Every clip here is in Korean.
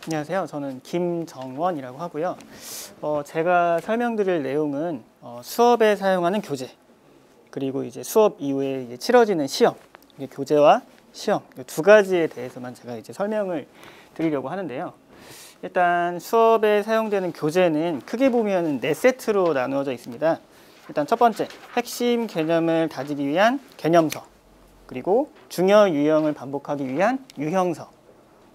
안녕하세요. 저는 김정원이라고 하고요. 제가 설명드릴 내용은 수업에 사용하는 교재, 그리고 이제 수업 이후에 이제 치러지는 시험, 교재와 시험 이 두 가지에 대해서만 제가 이제 설명을 드리려고 하는데요. 일단 수업에 사용되는 교재는 크게 보면 4세트로 나누어져 있습니다. 일단 첫 번째, 핵심 개념을 다지기 위한 개념서, 그리고 중요 유형을 반복하기 위한 유형서,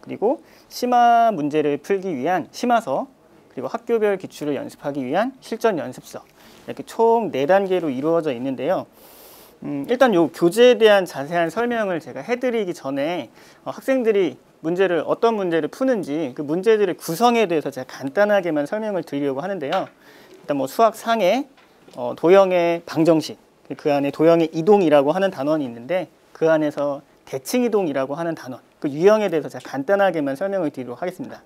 그리고 심화 문제를 풀기 위한 심화서, 그리고 학교별 기출을 연습하기 위한 실전 연습서, 이렇게 총 4단계로 이루어져 있는데요. 일단 이 교재에 대한 자세한 설명을 제가 해드리기 전에 학생들이 어떤 문제를 푸는지 그 문제들의 구성에 대해서 제가 간단하게만 설명을 드리려고 하는데요. 일단 뭐 수학 상해, 도형의 방정식, 그 안에 도형의 이동이라고 하는 단원이 있는데 그 안에서 대칭 이동이라고 하는 단원, 그 유형에 대해서 제가 간단하게만 설명을 드리도록 하겠습니다.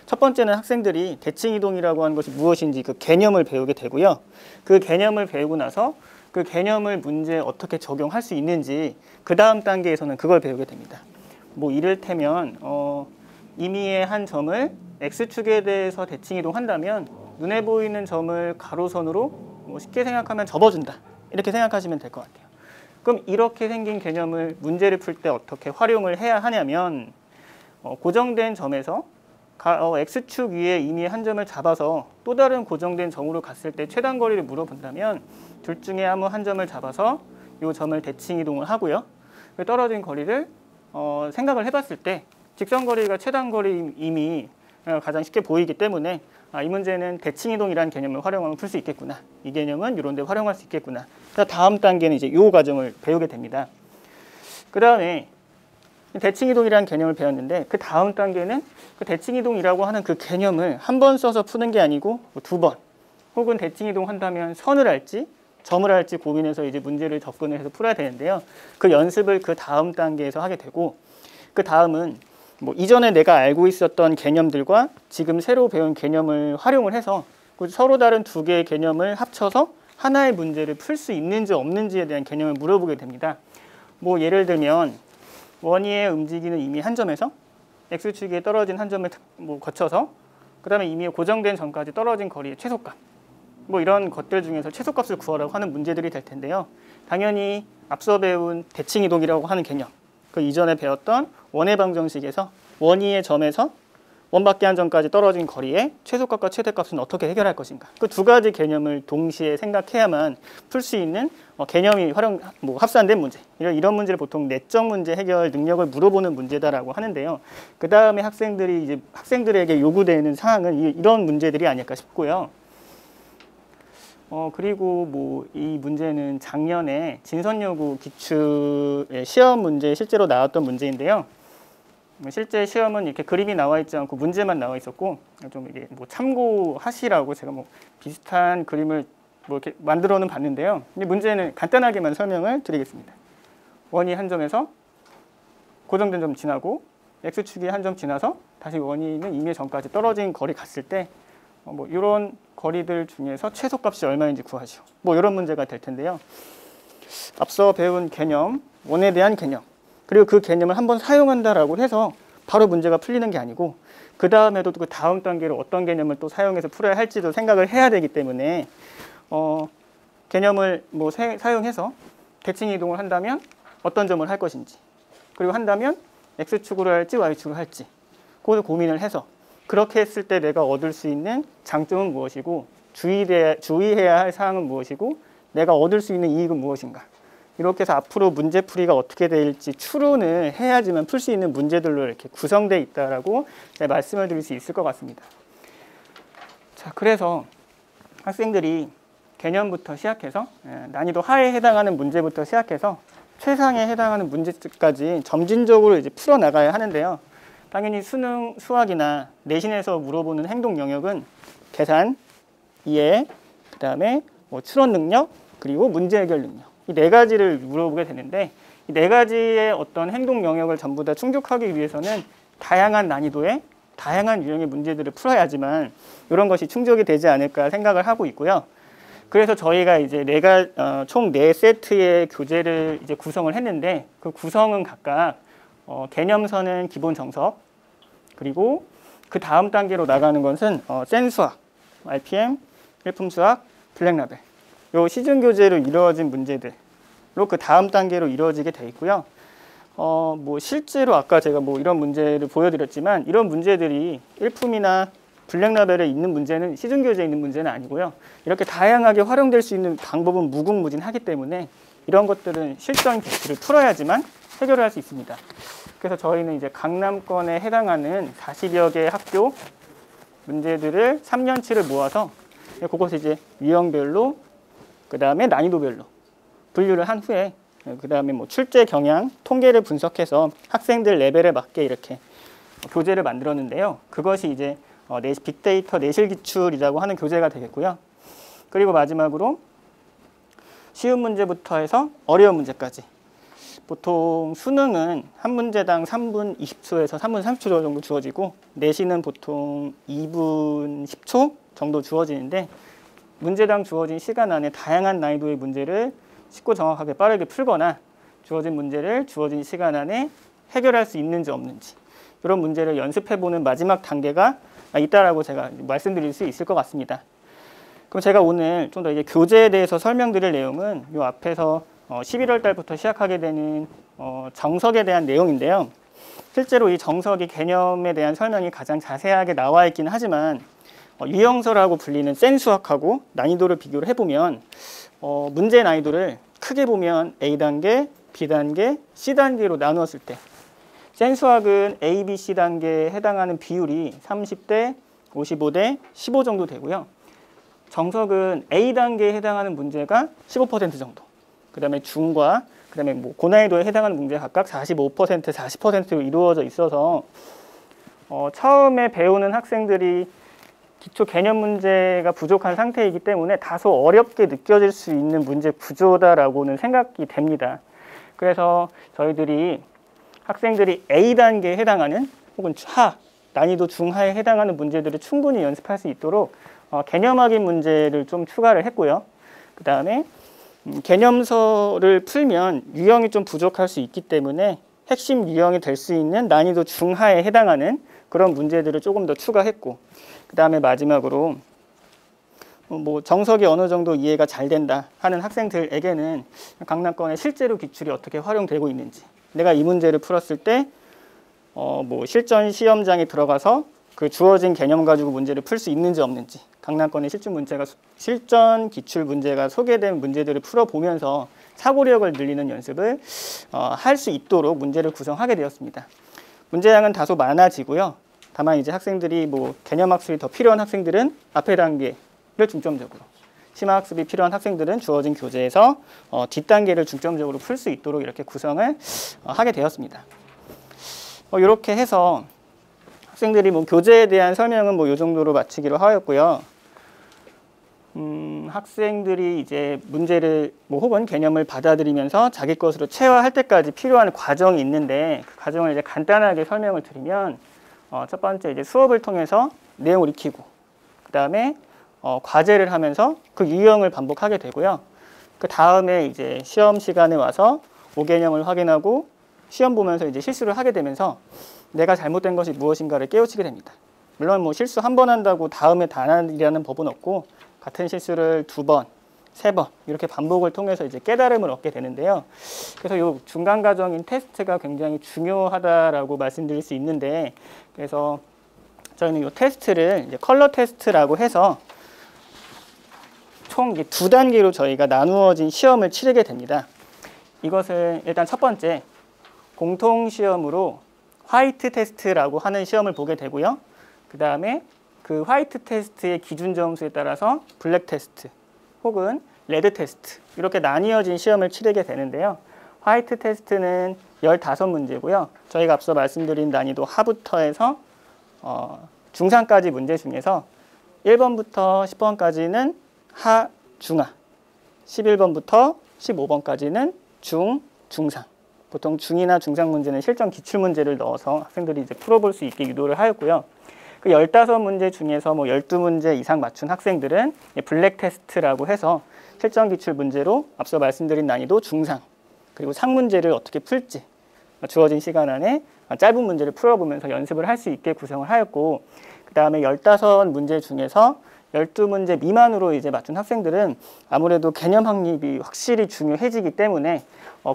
첫 번째는 학생들이 대칭 이동이라고 하는 것이 무엇인지 그 개념을 배우게 되고요. 그 개념을 배우고 나서 그 개념을 문제에 어떻게 적용할 수 있는지 그 다음 단계에서는 그걸 배우게 됩니다. 뭐 이를테면 임의의 한 점을 x축에 대해서 대칭 이동한다면 눈에 보이는 점을 가로선으로 쉽게 생각하면 접어준다, 이렇게 생각하시면 될 것 같아요. 그럼 이렇게 생긴 개념을 문제를 풀 때 어떻게 활용을 해야 하냐면 고정된 점에서 x축 위에 임의의 한 점을 잡아서 또 다른 고정된 점으로 갔을 때 최단 거리를 물어본다면 둘 중에 아무 한 점을 잡아서 이 점을 대칭 이동을 하고요. 떨어진 거리를 생각을 해봤을 때 직선 거리가 최단 거리임이 가장 쉽게 보이기 때문에 이 문제는 대칭 이동이라는 개념을 활용하면 풀 수 있겠구나, 이 개념은 이런 데 활용할 수 있겠구나. 다음 단계는 이제 이 과정을 배우게 됩니다. 그 다음에 대칭 이동이라는 개념을 배웠는데 그 다음 단계는 그 대칭 이동이라고 하는 그 개념을 한 번 써서 푸는 게 아니고 2번, 혹은 대칭 이동 한다면 선을 할지 점을 할지 고민해서 이제 문제를 접근을 해서 풀어야 되는데요. 그 연습을 그 다음 단계에서 하게 되고, 그 다음은 뭐 이전에 내가 알고 있었던 개념들과 지금 새로 배운 개념을 활용을 해서 서로 다른 2개의 개념을 합쳐서 하나의 문제를 풀 수 있는지 없는지에 대한 개념을 물어보게 됩니다. 뭐 예를 들면 원위에 움직이는 임의 한 점에서 x축에 떨어진 한 점을 거쳐서 그 다음에 임의의 고정된 점까지 떨어진 거리의 최소값, 뭐 이런 것들 중에서 최소값을 구하라고 하는 문제들이 될 텐데요. 당연히 앞서 배운 대칭 이동이라고 하는 개념, 그 이전에 배웠던 원의 방정식에서 원위의 점에서 원밖에 한 점까지 떨어진 거리의 최소값과 최대값은 어떻게 해결할 것인가, 그 2가지 개념을 동시에 생각해야만 풀 수 있는 개념이 합산된 문제, 이런 문제를 보통 내적 문제 해결 능력을 물어보는 문제다라고 하는데요. 그 다음에 학생들에게 요구되는 사항은 이런 문제들이 아닐까 싶고요. 그리고 뭐 이 문제는 작년에 진선여고 기출의 시험 문제에 실제로 나왔던 문제인데요. 실제 시험은 이렇게 그림이 나와 있지 않고 문제만 나와 있었고, 좀 이게 뭐 참고하시라고 제가 뭐 비슷한 그림을 뭐 이렇게 만들어는 봤는데요. 근데 문제는 간단하게만 설명을 드리겠습니다. 원위 한 점에서 고정된 점 지나고 x축이 한 점 지나서 다시 원위 있는 임의 점까지 떨어진 거리 갔을 때 뭐 이런 거리들 중에서 최소값이 얼마인지 구하시오, 뭐 이런 문제가 될 텐데요. 앞서 배운 개념, 원에 대한 개념, 그리고 그 개념을 한번 사용한다라고 해서 바로 문제가 풀리는 게 아니고 그 다음에도 그 다음 단계로 어떤 개념을 또 사용해서 풀어야 할지도 생각을 해야 되기 때문에 개념을 뭐 사용해서 대칭 이동을 한다면 어떤 점을 할 것인지, 그리고 한다면 x축으로 할지 y축으로 할지 그걸 고민을 해서 그렇게 했을 때 내가 얻을 수 있는 장점은 무엇이고 주의해야 할 사항은 무엇이고 내가 얻을 수 있는 이익은 무엇인가, 이렇게 해서 앞으로 문제풀이가 어떻게 될지 추론을 해야지만 풀 수 있는 문제들로 이렇게 구성되어 있다라고 말씀을 드릴 수 있을 것 같습니다. 자, 그래서 학생들이 개념부터 시작해서 난이도 하에 해당하는 문제부터 시작해서 최상에 해당하는 문제까지 점진적으로 이제 풀어 나가야 하는데요. 당연히 수학이나 내신에서 물어보는 행동 영역은 계산, 이해, 그 다음에 뭐 추론 능력, 그리고 문제 해결 능력, 이 4가지를 물어보게 되는데 이 4가지의 어떤 행동 영역을 전부 다 충족하기 위해서는 다양한 난이도의 다양한 유형의 문제들을 풀어야지만 이런 것이 충족이 되지 않을까 생각을 하고 있고요. 그래서 저희가 이제 총 4세트의 교재를 이제 구성을 했는데 그 구성은 각각 개념서는 기본 정석, 그리고 그 다음 단계로 나가는 것은 센수학, RPM, 일품수학, 블랙라벨 요 시중 교재로 이루어진 문제들로 그 다음 단계로 이루어지게 돼 있고요. 뭐 실제로 아까 제가 뭐 이런 문제를 보여드렸지만 이런 문제들이 일품이나 블랙라벨에 있는 문제는 시중 교재에 있는 문제는 아니고요. 이렇게 다양하게 활용될 수 있는 방법은 무궁무진하기 때문에 이런 것들은 실전 기출을 풀어야지만 해결을 할 수 있습니다. 그래서 저희는 이제 강남권에 해당하는 40여 개의 학교 문제들을 3년치를 모아서 그것을 이제 유형별로 그 다음에 난이도별로 분류를 한 후에 그 다음에 뭐 출제 경향, 통계를 분석해서 학생들 레벨에 맞게 이렇게 교재를 만들었는데요. 그것이 이제 빅데이터 내실 기출이라고 하는 교재가 되겠고요. 그리고 마지막으로 쉬운 문제부터 해서 어려운 문제까지. 보통 수능은 한 문제당 3분 20초에서 3분 30초 정도 주어지고 내신은 보통 2분 10초 정도 주어지는데 문제당 주어진 시간 안에 다양한 난이도의 문제를 쉽고 정확하게 빠르게 풀거나 주어진 문제를 주어진 시간 안에 해결할 수 있는지 없는지 이런 문제를 연습해보는 마지막 단계가 있다라고 제가 말씀드릴 수 있을 것 같습니다. 그럼 제가 오늘 좀 더 이제 교재에 대해서 설명드릴 내용은 이 앞에서 11월 달부터 시작하게 되는 정석에 대한 내용인데요. 실제로 이 정석이 개념에 대한 설명이 가장 자세하게 나와 있긴 하지만 유형서라고 불리는 센수학하고 난이도를 비교를 해보면 문제 난이도를 크게 보면 A단계, B단계, C단계로 나누었을 때 센수학은 A, B, C 단계에 해당하는 비율이 30대, 55대, 15 정도 되고요. 정석은 A단계에 해당하는 문제가 15% 정도. 그 다음에 중과 그 다음에 뭐 고난이도에 해당하는 문제 각각 45%, 40%로 이루어져 있어서 처음에 배우는 학생들이 기초 개념 문제가 부족한 상태이기 때문에 다소 어렵게 느껴질 수 있는 문제 구조다라고는 생각이 됩니다. 그래서 저희들이 학생들이 A단계에 해당하는 혹은 난이도 중하에 해당하는 문제들을 충분히 연습할 수 있도록 개념학인 문제를 좀 추가를 했고요. 그 다음에 개념서를 풀면 유형이 좀 부족할 수 있기 때문에 핵심 유형이 될 수 있는 난이도 중하에 해당하는 그런 문제들을 조금 더 추가했고 그 다음에 마지막으로 뭐 정석이 어느 정도 이해가 잘 된다 하는 학생들에게는 강남권의 실제로 기출이 어떻게 활용되고 있는지 내가 이 문제를 풀었을 때 뭐 실전 시험장에 들어가서 그 주어진 개념 가지고 문제를 풀 수 있는지 없는지 강남권의 실전 기출 문제가 소개된 문제들을 풀어보면서 사고력을 늘리는 연습을 할 수 있도록 문제를 구성하게 되었습니다. 문제량은 다소 많아지고요. 다만 이제 학생들이 뭐 개념학습이 더 필요한 학생들은 앞에 단계를 중점적으로 심화학습이 필요한 학생들은 주어진 교재에서 뒷단계를 중점적으로 풀 수 있도록 이렇게 구성을 하게 되었습니다. 이렇게 해서 학생들이 뭐 교재에 대한 설명은 뭐 이 정도로 마치기로 하였고요. 학생들이 이제 문제를 뭐 혹은 개념을 받아들이면서 자기 것으로 체화할 때까지 필요한 과정이 있는데 그 과정을 이제 간단하게 설명을 드리면 첫 번째 이제 수업을 통해서 내용을 익히고 그 다음에 과제를 하면서 그 유형을 반복하게 되고요. 그 다음에 이제 시험 시간에 와서 오개념을 확인하고 시험 보면서 이제 실수를 하게 되면서 내가 잘못된 것이 무엇인가를 깨우치게 됩니다. 물론 뭐 실수 한 번 한다고 다음에 다 안 하리라는 법은 없고 같은 실수를 2번, 3번 이렇게 반복을 통해서 이제 깨달음을 얻게 되는데요. 그래서 이 중간 과정인 테스트가 굉장히 중요하다라고 말씀드릴 수 있는데 그래서 저희는 이 테스트를 이제 컬러 테스트라고 해서 총 2단계로 저희가 나누어진 시험을 치르게 됩니다. 이것은 일단 첫 번째 공통시험으로 화이트 테스트라고 하는 시험을 보게 되고요. 그 다음에 그 화이트 테스트의 기준 점수에 따라서 블랙 테스트 혹은 레드 테스트 이렇게 나뉘어진 시험을 치르게 되는데요. 화이트 테스트는 15문제고요. 저희가 앞서 말씀드린 난이도 하부터 해서 중상까지 문제 중에서 1번부터 10번까지는 하, 중하 11번부터 15번까지는 중, 중상 보통 중이나 중상 문제는 실전 기출 문제를 넣어서 학생들이 이제 풀어볼 수 있게 유도를 하였고요. 그 15문제 중에서 뭐 12문제 이상 맞춘 학생들은 블랙 테스트라고 해서 실전 기출 문제로 앞서 말씀드린 난이도 중상 그리고 상문제를 어떻게 풀지 주어진 시간 안에 짧은 문제를 풀어보면서 연습을 할 수 있게 구성을 하였고, 그 다음에 15문제 중에서 12문제 미만으로 이제 맞춘 학생들은 아무래도 개념 확립이 확실히 중요해지기 때문에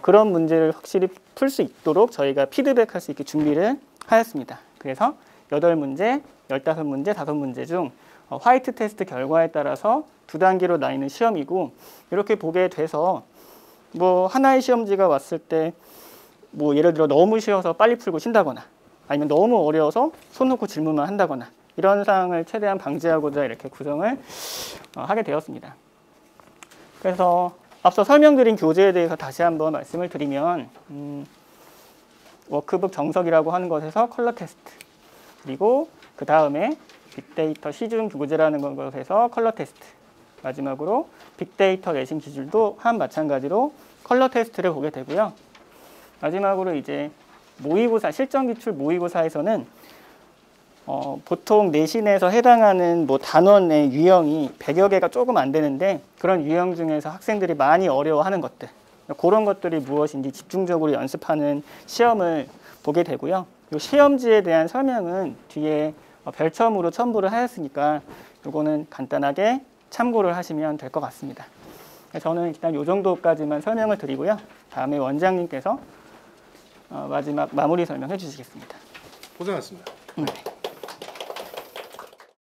그런 문제를 확실히 풀 수 있도록 저희가 피드백할 수 있게 준비를 하였습니다. 그래서 8문제, 15문제, 5문제 중 화이트 테스트 결과에 따라서 2단계로 나뉘는 시험이고, 이렇게 보게 돼서 뭐 하나의 시험지가 왔을 때 뭐 예를 들어 너무 쉬워서 빨리 풀고 쉰다거나 아니면 너무 어려워서 손 놓고 질문만 한다거나 이런 상황을 최대한 방지하고자 이렇게 구성을 하게 되었습니다. 그래서 앞서 설명드린 교재에 대해서 다시 한번 말씀을 드리면 워크북 정석이라고 하는 것에서 컬러 테스트, 그리고 그 다음에 빅데이터 시중 교재라는 것에서 컬러 테스트, 마지막으로 빅데이터 내신 기술도 한 마찬가지로 컬러 테스트를 보게 되고요. 마지막으로 이제 모의고사, 실전기출 모의고사에서는 보통 내신에서 해당하는 뭐 단원의 유형이 100여 개가 조금 안 되는데, 그런 유형 중에서 학생들이 많이 어려워하는 것들, 그런 것들이 무엇인지 집중적으로 연습하는 시험을 보게 되고요. 이 시험지에 대한 설명은 뒤에 별첨으로 첨부를 하였으니까 이거는 간단하게 참고를 하시면 될 것 같습니다. 저는 일단 이 정도까지만 설명을 드리고요. 다음에 원장님께서 마지막 마무리 설명해 주시겠습니다. 고생하셨습니다. 네.